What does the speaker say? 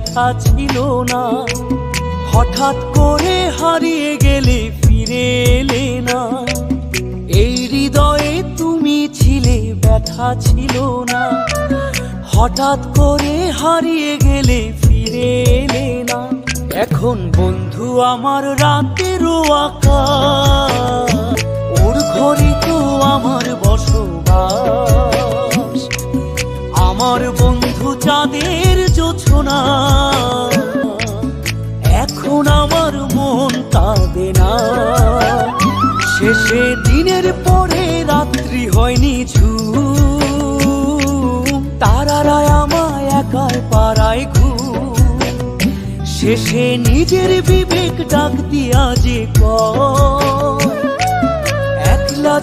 ব্যথা ছিল না। হঠাৎ করে হারিয়ে গেলে ফিরে এলে না। এই হৃদয়ে তুমি ছিলে, ব্যথা ছিল না। হঠাৎ করে হারিয়ে গেলে ফিরে এলে না। এখন বন্ধু আমার রাতেরও আকাশ, ওর ঘরে তো আমার বসবাস। আমার বন্ধু চাঁদের জোছনা, এখন আমার মন কাঁদে না। শেষে দিনের পরে রাত্রি হয়নি ঝুম, তারারা আমায় একাই পাড়ায় ঘুম। শেষে নিজের বিবেক ডাক দিয়া যে একলা